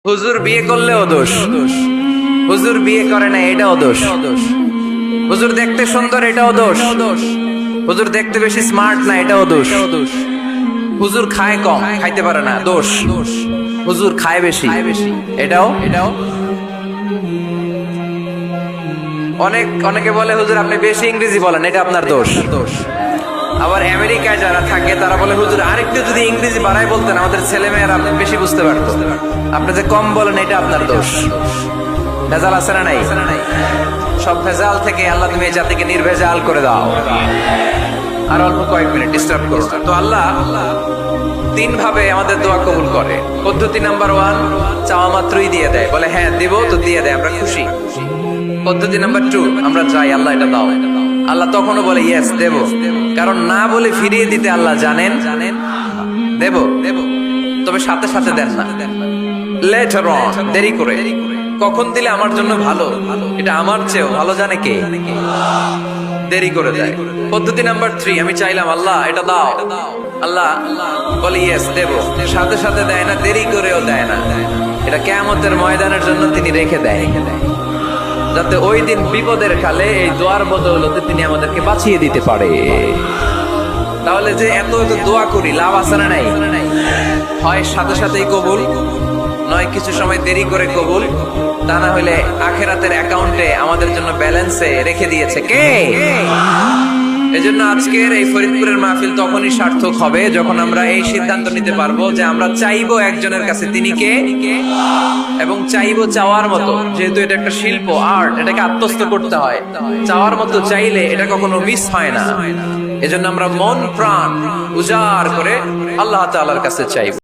হুজুর বিয়ে করলেও দোষ, হুজুর বিয়ে করে না এটাও দোষ, হুজুর দেখতে সুন্দর এটাও দোষ, হুজুর দেখতে বেশি স্মার্ট না এটাও দোষ, হুজুর খায় কম খাইতে পারে না দোষ, হুজুর খায় বেশি এটাও অনেকে বলে হুজুর আপনি বেশি ইংরেজি বলেন এটা আপনার দোষ। আবার আমেরিকায় যারা থাকে তারা বলে হুজুর আরেকটু যদি ইংরেজি বাড়ায় বলতেন আমাদের ছেলে মেয়েরা বেশি বুঝতে পারতো, আপনি যে কম বলেন এটা আপনার দোষ। ভেজাল আছে না নাই? সব ভেজাল থেকে আল্লাহ তুমি এই জাতিকে নির্ভেজাল করে দাও। আর অল্প কয়েক মিনিট ডিস্টার্ব করো না। তো আল্লাহ তিন ভাবে আমাদের দোয়া কবুল করে। পদ্ধতি নাম্বার 1, চাওয়া মাত্রই দিয়ে দেয়, বলে হ্যাঁ দিব তো দিয়ে দেয়, আমরা খুশি। পদ্ধতি নাম্বার 2, আমরা চাই আল্লাহ এটা দাও, আল্লাহ তখনও বলে ইয়েস দেব, কারণ না বলে ফিরিয়ে দিতে আল্লাহ জানেন দেব, তবে সাথে সাথে দেন না, লেটার অন, দেরি করে। কখন দিলে আমার জন্য ভালো, এটা আমার চেয়েও ভালো জানে কে, দেরি করে দেয়। পদ্ধতি নাম্বার 3, আমি চাইলাম আল্লাহ এটা দাও, আল্লাহ বলে ইয়েস দেব, সাথে সাথে দেয় না, দেরি করেও দেয় না। এটা কিয়ামতের ময়দানের জন্য তিনি রেখে দেয়, যাতে ওই দিন বিপদের কালে এই দোয়ার বদৌলতে তিনি আমাদেরকে বাঁচিয়ে দিতে পারে। তাহলে যে এত এত দোয়া করি লাভ আছে না নাই? হয় সাথে সাথেই কবুল, নয় কিছু সময় দেরি করে কবুল, তা না হলে আখেরাতের অ্যাকাউন্টে আমাদের জন্য ব্যালেন্সে রেখে দিয়েছে কে? এজন্য আজকের এই ফরিদপুরের মাহফিল তখনই সার্থক হবে যখন আমরা এই সিদ্ধান্ত নিতে পারবো যে আমরা চাইবো একজনের কাছে তিনি কে, এবং চাইবো চাওয়ার মতো। যেহেতু এটা একটা শিল্প, আর্ট, এটাকে আত্মস্থ করতে হয়। চাওয়ার মতো চাইলে এটা কখনো মিস হয় না। এজন্য আমরা মন প্রাণ উজাড় করে আল্লাহ তাআলার কাছে চাইবো।